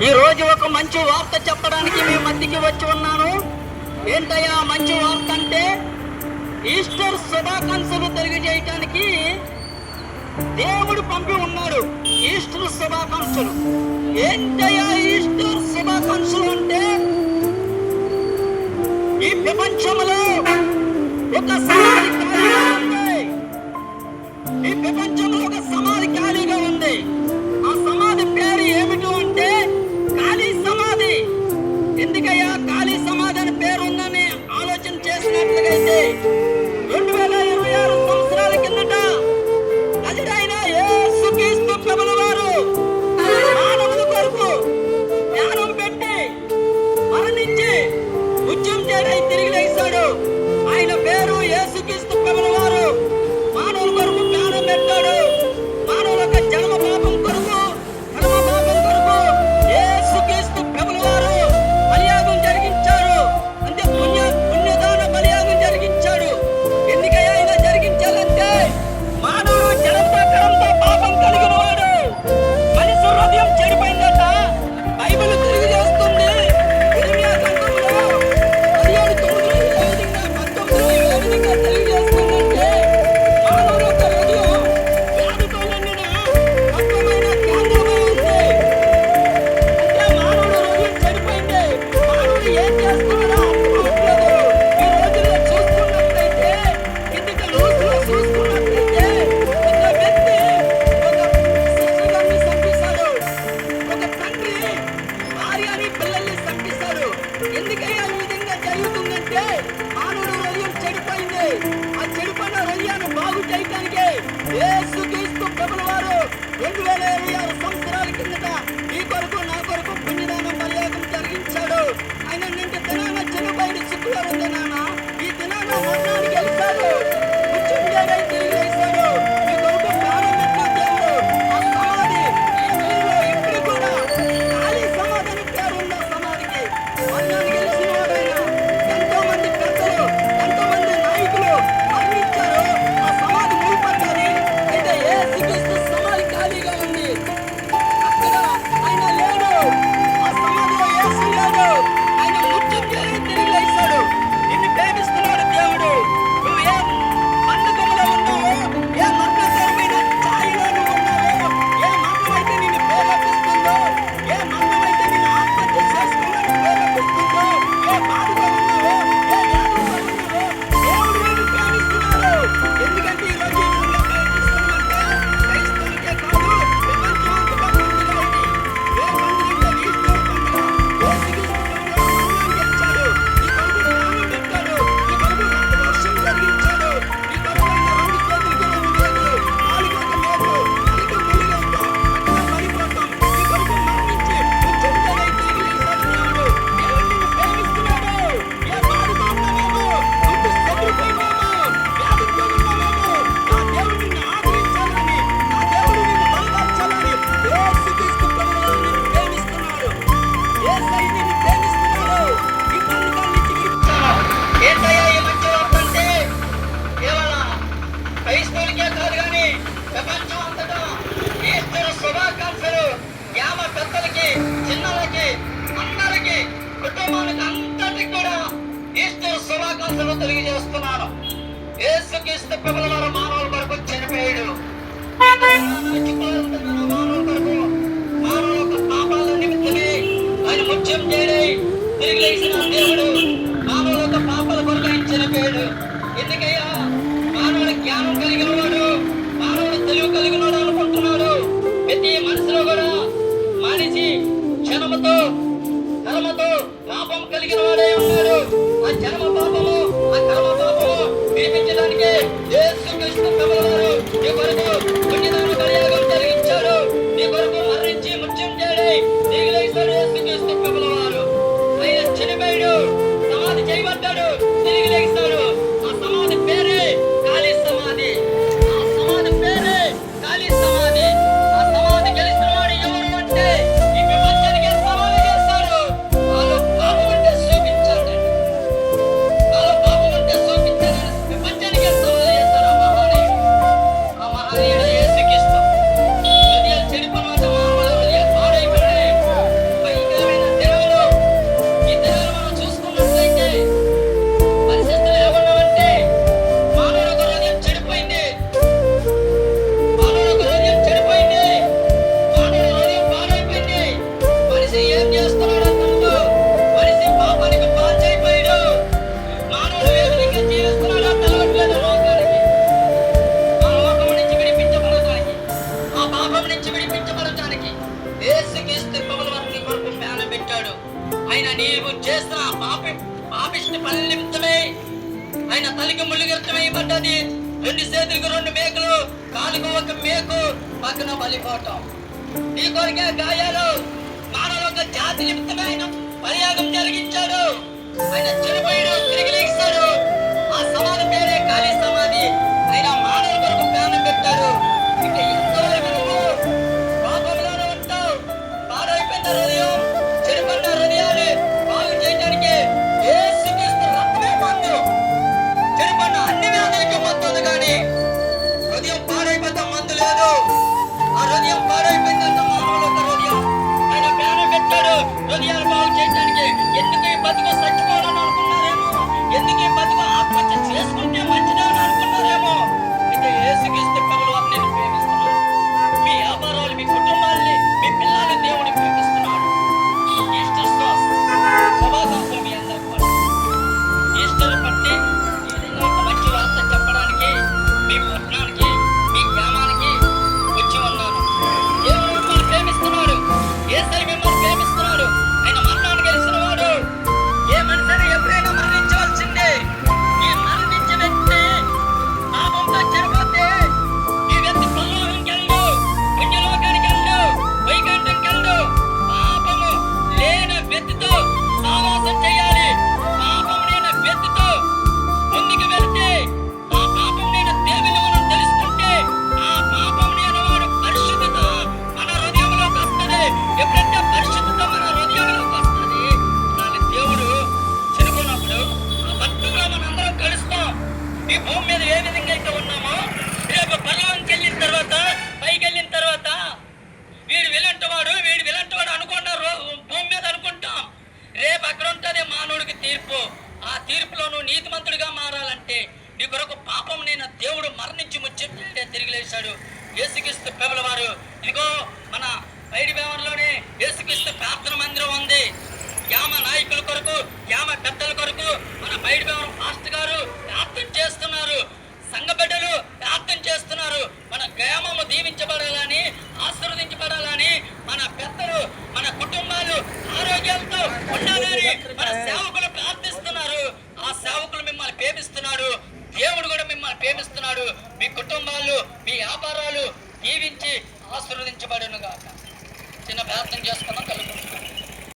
ఈ రోజు ఒక మంచి వార్త చెప్పడానికి మీ మధ్యకి వచ్చి ఉన్నాను. ఏంటయ్యా మంచి వార్త అంటే, ఈస్టర్ శుభాకాంక్షలు తెలియజేయటానికి దేవుడు పంపి ఉన్నాడు. ఈస్టర్ శుభాకాంక్షలు ఏంటయ్యా? ఈస్టర్ శుభాకాంక్షలు అంటే, ఈ ప్రపంచంలో ఒక సమాధి ఖాళీగా ఉంది. ఈ ప్రపంచంలో ఒక సమాధి ఖాళీగా ఉంది. ఆ సమాధి పేరు ఏమిటి అంటే ఖాళీ సమాధి. ఎందుకయ్యా ఖాళీ సమాధి అని పేరు ఉందని ఆలోచన చేసినట్లయితే 2026 సంవత్సరాల కిందట నజరైన యేసుక్రీస్తు ప్రభుల వారు మానవుల కొరకు జ్ఞానం పెట్టి మరణించి ఉద్యమం చేయడై తిరిగి లేచాడు. ఆయన పేరు యేసుక్రీస్తు ప్రభుల వారు మానవుల కొరకు జ్ఞానం పెట్టాడు. మానవుల యొక్క జన్మ పాపం కొరకు కర్మ పాపం కొరకు యేసుక్రీస్తు ప్రభుల వారు బలియాగం జరిగించారు. అంటే పుణ్యదాన బలియాగం జరిగించాడు. ఎందుకయ్యా ఇలా జరిగించాలంటే, మానవుడు జన్మకరంతో పాపం కలిగిన వాడు. మనిషి హృదయం చెడిపోయిందట. బైబిల్ తిరిగి చేస్తుంది. ఇర్మియా గ్రంథంలో 17:9 ఏ విధంగా 19 ఏ విధంగా తెలియజేస్తుందంటే, మానవుడు యొక్క హృదయం వ్యాధితో నిండిన రక్తమైన కేంద్రమై ఉంది. అంటే మానవుడు హృదయం చెడిపోయింది. మానవుడు ఏం చేస్తున్నాడో అర్థమవట్లేదు. ఈ రోజుల్లో చూసుకున్నట్లయితే, కిందికి న్యూస్లో చూసుకున్నట్లయితే, ఒక వ్యక్తి ఒక శిశువుని చంపేశాడు. ఒక తండ్రి భార్యని పిల్లల్ని చంపేశాడు. ఎందుకయ్యా ఈ విధంగా జరుగుతుందంటే, మానవుడు హృదయం చెడిపోయింది. ఆ చెడిపోయిన హృదయాన్ని బాగు చేయటానికి యేసుక్రీస్తు ప్రభుల వారు 2026 సంవత్సరాల కిందట ఈ కొరకు నా కొరకు పుణ్యదానం బలియాగం జరిగించాడు. ఆయన నింటి దినాన చిన్నబయట శుక్రవారం దినాన ఈ దినాన మరణానికి వెళ్తాడు. మృత్యుంజయుడై తిరిగి లేచాడు. ఈ కొరకు ప్రాణం పెట్టిన దేవుడు. ఆ సమాధి ఈ భూమిలో ఇప్పుడు కూడా ఖాళీ సమాధి అని పేరుంది. ఆ సమాధికి మరణానికి గెలిచిన వాడైన ఎంతో మంది పెద్దలు, ఎంతో మంది నాయకులు మరణించారు. ఆ సమాధి మూయపడ్డది. అయితే యేసుక్రీస్తు సమాధి ఖాళీగా ఉంది. అక్కడ ఆయన లేడు. ఆ సమాధిలో యేసు లేడు. ఆయన మృత్యుంజయుడై తిరిగి లేచాడు. నిన్ను ప్రేమిస్తున్నాడు దేవుడు. నువ్వు ఏ బంధకంలో ఉన్నావో, ఏ మరణకరమైన ఛాయలో నువ్వు ఉన్నావో, ఏ మరణమైతే నిన్ను ప్రేరేపిస్తుందో, ఏ మరణమైతే నిన్ను ఆత్మహత్య చేసుకోవాలని ప్రేరేపిస్తుందో, ఏ బాధలో ఉన్నావో, ఏ వ్యాధిలో ఉన్నావో, దేవుడు నిన్ను ప్రేమిస్తున్నాడు. ఎందుకంటే ఈ రోజు ఈ విధంగా ప్రేమిస్తున్నామంటే క్రైస్తవులకే కాదు, ప్రపంచమంతటా పండుగ ఇది. ఏ పండుగ అంటే ఈస్టర్ పండుగ. యేసుక్రీస్తు ప్రభువు మరణానికి వచ్చాడు. ఈ కొరకు జ్ఞానం పెట్టాడు. ఈ కొరకు రక్తవర్షం జరిగించాడు. ఈ కొరకు ఆయన 2 చేతులకి 2 వేలు, నాలుగు ఒక మేకు, మనకి ములిగేస్తాం, అక్కడ పడిపోతాం. ఈ కొరకు మరణించి మృత్యుంజయుడై తిరిగి లేచాడు దేవుడు. దేవుడు నిన్ను ప్రేమిస్తున్నాడు. ఏ బాధతో ఉన్నావేమో, నువ్వు చెదిరిపోయినామో, వ్యాధితో ఉన్నావేమో, నా దేవుడు నిన్ను ఆదరించాలని, నా దేవుడు నిన్ను బలపరచాలని యేసుక్రీస్తు ప్రభువు నిన్ను ప్రేమిస్తున్నాడు. యేసయ్య నిన్ను ప్రేమిస్తున్నాడు. ఈ బంధకాన్ని చిగిరించాడు. ఏంటయ్యా ఈ మంచి వార్త అంటే, కేవలం క్రైస్తవులకే కాదు కానీ ప్రపంచం అంతటా ఈస్టర్ శుభాకాంక్షలు గ్రామ పెద్దలకి, చిన్నలకి, అందరికి, కుటుంబానికి అంతటికి కూడా ఈస్టర్ శుభాకాంక్షలు తెలియజేస్తున్నాను. యేసుక్రీస్తు ప్రభుల వారు మానవుల కొరకు చనిపోయాడు. మానవుల కొరకు, మానవుల యొక్క పాపాల నిమిత్తమే ఆయన ముత్యం చేయడై తిరిగి లేచిన దేవుడు. మానవుల యొక్క పాపాల కొరకు ఆయన చనిపోయాడు. ఎందుకయ్యా? మానవుడు జ్ఞానం కలిగిన వాడు, మానవుడు తెలివి కలిగిన వాడు అనుకుంటున్నాడు. ప్రతి మనిషిలో కూడా మనిషి జన్మతో కర్మతో పాపం కలిగిన వాడే ఉన్నాడు. ఆ జన్మ పాపము, ఆ కర్మ పాపము విడిపించడానికి యేసుక్రీస్తు ప్రభుల వారు నీ కొరకు పుణ్యదాన బలియాగం జరిగించాడు. నీ కొరకు మరణించి మృత్యుం చేయడై తిరిగి లేచాడు యేసుక్రీస్తు ప్రభుల వారు. ఆయన చనిపోయాడు, సమాధి చేయబడ్డాడు, తిరిగి లేచాడు. ఆ సమాధి పేరే ఖాళీ సమాధి. ఆ సమాధి పేరే ఖాళీ సమాధి. ఆ సమాధి గెలిచిన వాడు ఎవరు అంటే, ఈ ప్రపంచానికి సమాధి చేస్తాడు. వాళ్ళు పాపం అంటే చూపించాడు. వాళ్ళు పాపం అంటే చూపించాడు. ప్రపంచానికి సమాధి చేస్తాడు. యేసుక్రీస్తు ప్రభువు వారు నీ కొరకు ప్రాణం పెట్టాడు. ఆయన నీవు చేసిన పాపిష్టి పనుల నిమిత్తమే ఆయన తలకి ముళ్ళుగిరతం వేయబడ్డది. 2 చేతులకు 2 మేకులు, కాలుకు 1 మేకు పక్కన బలిపోవటం. నీ కొరకే గాయాలు. మానవ జాతి నిమిత్తమే ఆయన బలియాగం జరిగించాడు. ఆయన చనిపోయాడు, తిరిగి లేచాడు. ఆ సమాధి పేరే ఖాళీ సమాధి. ఆయన మానవుల కొరకు ప్రాణం పెట్టాడు. ఇంకా ఎంతవరకు నువ్వు పాపంలోనే ఉంటావు? పాడైపోయిన హృదయం, చెడిపోయిన హృదయాన్ని బాగు చేయడానికి యేసుక్రీస్తు రక్తమే మందు. చెడిపోయిన అన్ని వ్యాధులకి మందు ఉంది, కానీ హృదయం పాడైపోతే మందు లేదు. ఆ హృదయం పాడైపోయిందంట మానవుల హృదయం. ఆయన ప్రాణం పెట్టాడు హృదయాలు బాగు చేయడానికి. ఎందుకు ఈ బతుకు చచ్చిపోవాలని అనుకున్నారేమో, ఎందుకు ఈ బతుకు ఆత్మహత్య చేసుకుంటే మంచిదని అనుకున్నారేమో. అయితే యేసుక్రీస్తు ప్రభువు వారు నేను ప్రేమిస్తున్నాడు. మీ వ్యాపారాలు, మీ కుటుంబాన్ని, మీ పిల్లల్ని దేవుడు ప్రేమిస్తున్నాడు. ఈస్టర్ శుభాకాంక్షలు మీ అందరికీ కూడా. ఈస్టర్ పట్టి ఈ విధంగా ఒక మంచి వార్త చెప్పడానికి మీ పట్టణానికి, మీ గ్రామానికి వచ్చి ఉన్నాను. దేవుడు మిమ్మల్ని ప్రేమిస్తున్నాడు. యేసయ్య మిమ్మల్ని ప్రేమిస్తున్నాడు. ఆయన మరణాన్ని గెలిచిన వాడు. ఏ మనిషిని ఎప్పుడైనా మరణించవలసిందే. ఈ మరణించే వ్యక్తి పాపంతో చనిపోతే ఈ వ్యక్తి పరలోకానికి వెళ్ళు, పుణ్యలోకానికి వెళ్ళు, వైకుంఠంకి వెళ్ళు. పాపము లేని వ్యక్తితో సావాసం చేయాలి. పాపం లేని వ్యక్తితో ముందుకు వెళ్తే, ఆ పాపం లేని దేవుని మనం తెలుసుకుంటే, ఆ పాపం లేని వాడు పరిశుద్ధత మన హృదయంలోకి వస్తుంది. ఎప్పుడంటే పరిశుద్ధత మన హృదయంలోకి వస్తుంది, దాని దేవుడు చనిపోయినప్పుడు ఆ భక్తుల్లో మనందరం కలుస్తాం. ఈ భూమి మీద ఏ విధంగా అయితే ఉన్నామో, రేపు పరలోకానికి వెళ్ళిన తర్వాత, పైకి వెళ్ళిన తర్వాత వీడు విలంటవాడు, వీడు విలంటవాడు అనుకున్నారు భూమి మీద అనుకుంటాం. రేపు అక్కడ ఉంటుంది మానవుడికి తీర్పు. ఆ తీర్పులో నువ్వు నీతిమంతుడిగా మారాలంటే నీ కొరకు పాపం నేను దేవుడు మరణించి ముచ్చటే తిరిగి లేచాడు. యేసుక్రీస్తు ప్రభువు వారు ఇదిగో మన బయటి వ్యవహారంలోనే యేసుక్రీస్తు ప్రార్థన మందిరం ఉంది. గ్రామ నాయకుల కొరకు, గ్రామ పెద్దల కొరకు మన బయటి వ్యవహారం పాస్టర్ గారు ప్రార్థన చేస్తున్నారు. సంఘ బిడ్డలు ప్రార్థన చేస్తున్నారు. మన గ్రామము దీవించబడాలని, ఆశీర్వదించబడాలని, మన పెద్దలు, మన కుటుంబాలు ఆరోగ్యాలతో ఉండాలని మన సేవకులు ప్రార్థిస్తున్నారు. ఆ సేవకులు మిమ్మల్ని ప్రేమిస్తున్నాడు. దేవుడు కూడా మిమ్మల్ని ప్రేమిస్తున్నాడు. మీ కుటుంబాలు, మీ వ్యాపారాలు దీవించి ఆశీర్వదించబడును గాక. చిన్న ప్రార్థన చేసుకున్నాం, కలుగుతున్నాం.